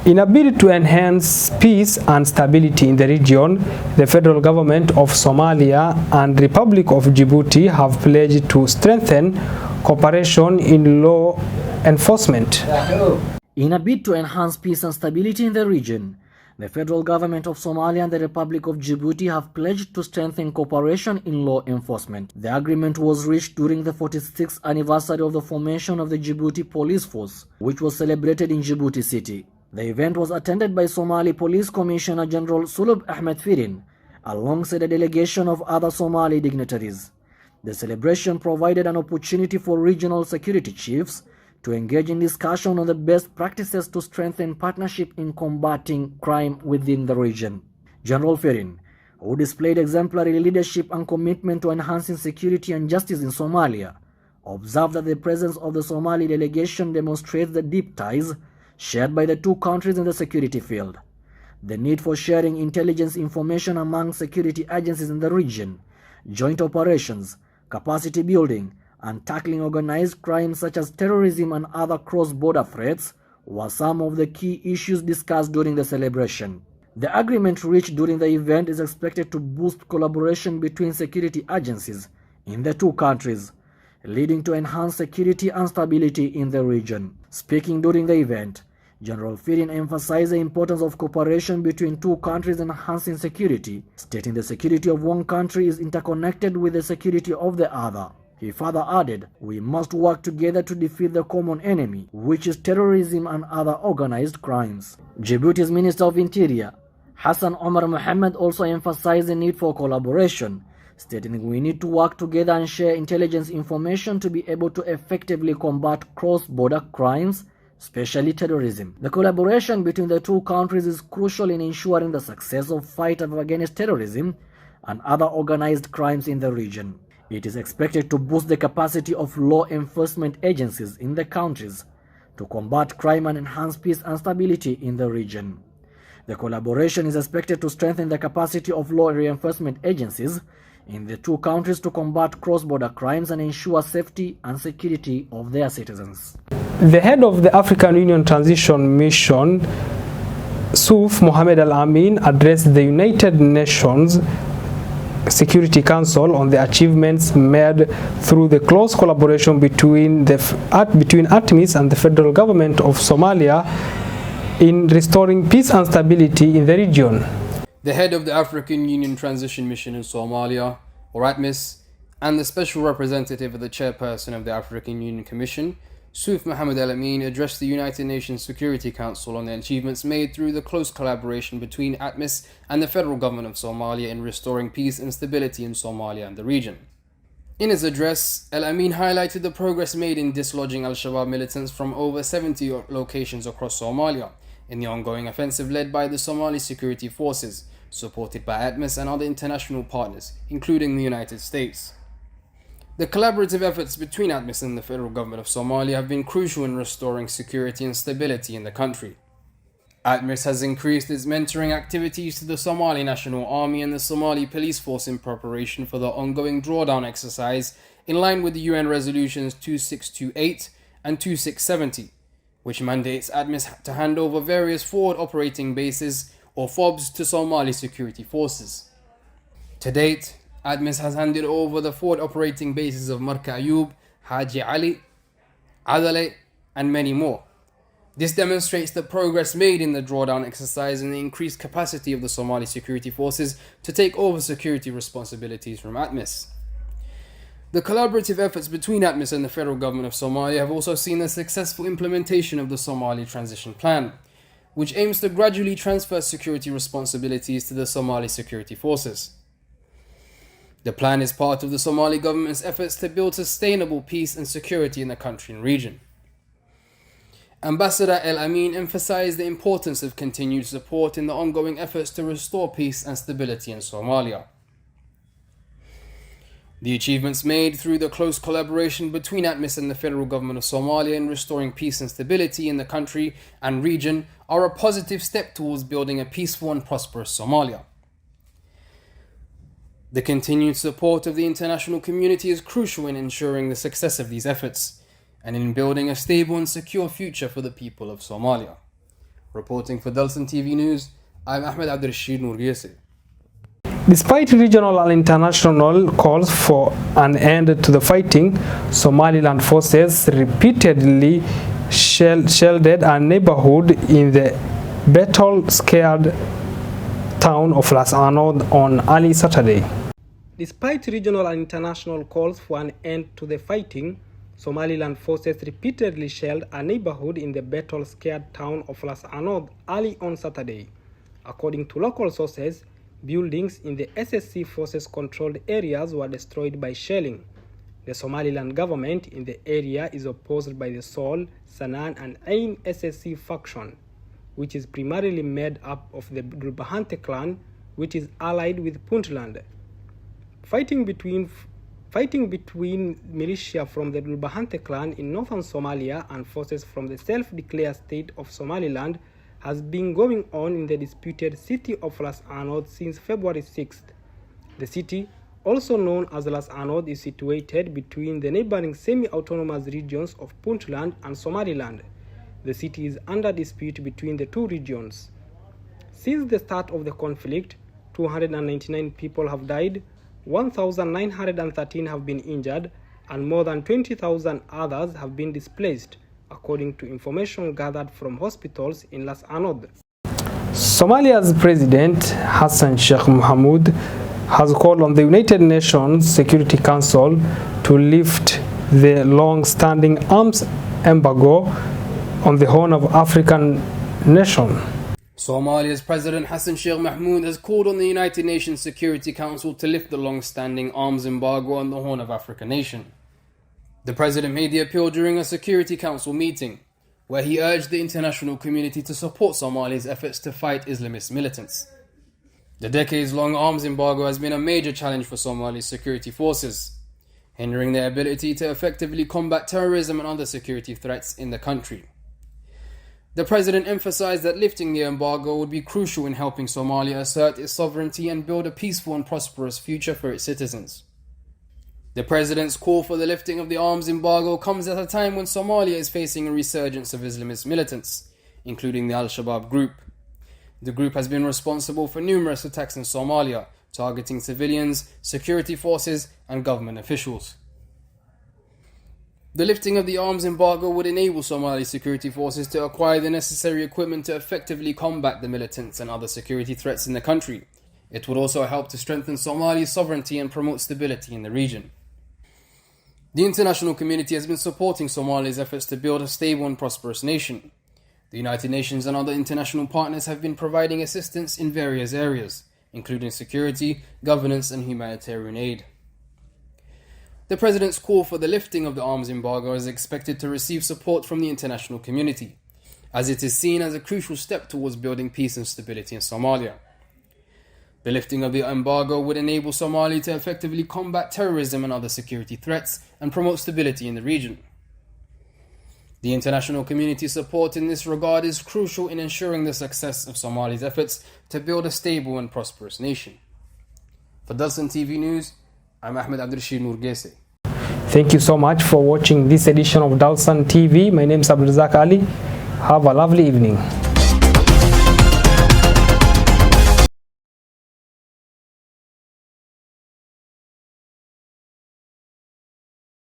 In a bid to enhance peace and stability in the region, the federal government of Somalia and Republic of Djibouti have pledged to strengthen cooperation in law enforcement. In a bid to enhance peace and stability in the region, the federal government of Somalia and the Republic of Djibouti have pledged to strengthen cooperation in law enforcement. The agreement was reached during the 46th anniversary of the formation of the Djibouti Police Force, which was celebrated in Djibouti City. The event was attended by Somali Police Commissioner General Sulub Ahmed Firin, alongside a delegation of other Somali dignitaries. The celebration provided an opportunity for regional security chiefs to engage in discussion on the best practices to strengthen partnership in combating crime within the region. General Firin, who displayed exemplary leadership and commitment to enhancing security and justice in Somalia, observed that the presence of the Somali delegation demonstrates the deep ties shared by the two countries in the security field. The need for sharing intelligence information among security agencies in the region, joint operations, capacity building, and tackling organized crime such as terrorism and other cross-border threats were some of the key issues discussed during the celebration. The agreement reached during the event is expected to boost collaboration between security agencies in the two countries, leading to enhanced security and stability in the region. Speaking during the event, General Firin emphasized the importance of cooperation between two countries in enhancing security, stating the security of one country is interconnected with the security of the other. He further added, "We must work together to defeat the common enemy, which is terrorism and other organized crimes." Djibouti's Minister of Interior, Hassan Omar Mohammed, also emphasized the need for collaboration, stating we need to work together and share intelligence information to be able to effectively combat cross-border crimes, especially terrorism. The collaboration between the two countries is crucial in ensuring the success of fight against terrorism and other organized crimes in the region. It is expected to boost the capacity of law enforcement agencies in the countries to combat crime and enhance peace and stability in the region. The collaboration is expected to strengthen the capacity of law enforcement agencies in the two countries to combat cross-border crimes and ensure safety and security of their citizens. The head of the African Union Transition Mission, Souf Mohamed Al-Amin, addressed the United Nations Security Council on the achievements made through the close collaboration between ATMIS and the federal government of Somalia in restoring peace and stability in the region. The head of the African Union Transition Mission in Somalia, or ATMIS, and the special representative of the chairperson of the African Union Commission, Souf Mohamed Al-Amin, addressed the United Nations Security Council on the achievements made through the close collaboration between ATMIS and the federal government of Somalia in restoring peace and stability in Somalia and the region. In his address, Al-Amin highlighted the progress made in dislodging Al-Shabaab militants from over 70 locations across Somalia in the ongoing offensive led by the Somali security forces, supported by ATMIS and other international partners, including the United States. The collaborative efforts between ATMIS and the federal government of Somalia have been crucial in restoring security and stability in the country. ATMIS has increased its mentoring activities to the Somali National Army and the Somali Police Force in preparation for the ongoing drawdown exercise in line with the UN Resolutions 2628 and 2670, which mandates ATMIS to hand over various forward operating bases or FOBs to Somali security forces. To date, ATMIS has handed over the forward operating bases of Marka Ayub, Haji Ali, Adale, and many more. This demonstrates the progress made in the drawdown exercise and the increased capacity of the Somali security forces to take over security responsibilities from ATMIS. The collaborative efforts between ATMIS and the federal government of Somalia have also seen the successful implementation of the Somali Transition Plan, which aims to gradually transfer security responsibilities to the Somali security forces. The plan is part of the Somali government's efforts to build sustainable peace and security in the country and region. Ambassador El-Amin emphasized the importance of continued support in the ongoing efforts to restore peace and stability in Somalia. The achievements made through the close collaboration between ATMIS and the federal government of Somalia in restoring peace and stability in the country and region are a positive step towards building a peaceful and prosperous Somalia. The continued support of the international community is crucial in ensuring the success of these efforts and in building a stable and secure future for the people of Somalia. Reporting for Dalsan TV News, I'm Ahmed Abdurrashid Nourgese. Despite regional and international calls for an end to the fighting, Somaliland forces repeatedly shelled a neighborhood in the battle-scarred town of Las Anod on early Saturday. Despite regional and international calls for an end to the fighting, Somaliland forces repeatedly shelled a neighborhood in the battle-scarred town of Las Anod early on Saturday. According to local sources, buildings in the SSC forces-controlled areas were destroyed by shelling. The Somaliland government in the area is opposed by the Sol, Sanaan and Ain SSC faction, which is primarily made up of the Dhulbahante clan, which is allied with Puntland. Fighting between militia from the Dhulbahante clan in northern Somalia and forces from the self-declared state of Somaliland has been going on in the disputed city of Las Anod since February 6th. The city, also known as Las Anod, is situated between the neighboring semi-autonomous regions of Puntland and Somaliland. The city is under dispute between the two regions. Since the start of the conflict, 299 people have died, 1,913 have been injured, and more than 20,000 others have been displaced, according to information gathered from hospitals in Las Anod. Somalia's President Hassan Sheikh Mohamud has called on the United Nations Security Council to lift the long-standing arms embargo on the Horn of African nation. Somalia's President Hassan Sheikh Mohamud has called on the United Nations Security Council to lift the long-standing arms embargo on the Horn of Africa nation. The President made the appeal during a Security Council meeting, where he urged the international community to support Somalia's efforts to fight Islamist militants. The decades-long arms embargo has been a major challenge for Somalia's security forces, hindering their ability to effectively combat terrorism and other security threats in the country. The President emphasized that lifting the embargo would be crucial in helping Somalia assert its sovereignty and build a peaceful and prosperous future for its citizens. The President's call for the lifting of the arms embargo comes at a time when Somalia is facing a resurgence of Islamist militants, including the Al-Shabaab group. The group has been responsible for numerous attacks in Somalia, targeting civilians, security forces, and government officials. The lifting of the arms embargo would enable Somali security forces to acquire the necessary equipment to effectively combat the militants and other security threats in the country. It would also help to strengthen Somalia's sovereignty and promote stability in the region. The international community has been supporting Somalia's efforts to build a stable and prosperous nation. The United Nations and other international partners have been providing assistance in various areas, including security, governance, and humanitarian aid. The President's call for the lifting of the arms embargo is expected to receive support from the international community, as it is seen as a crucial step towards building peace and stability in Somalia. The lifting of the embargo would enable Somalia to effectively combat terrorism and other security threats and promote stability in the region. The international community's support in this regard is crucial in ensuring the success of Somalia's efforts to build a stable and prosperous nation. For Dalsan TV News, I'm Ahmed Abdurrashid Nourgese. Thank you so much for watching this edition of Dalsan TV. My name is Abdulrazak Ali. Have a lovely evening.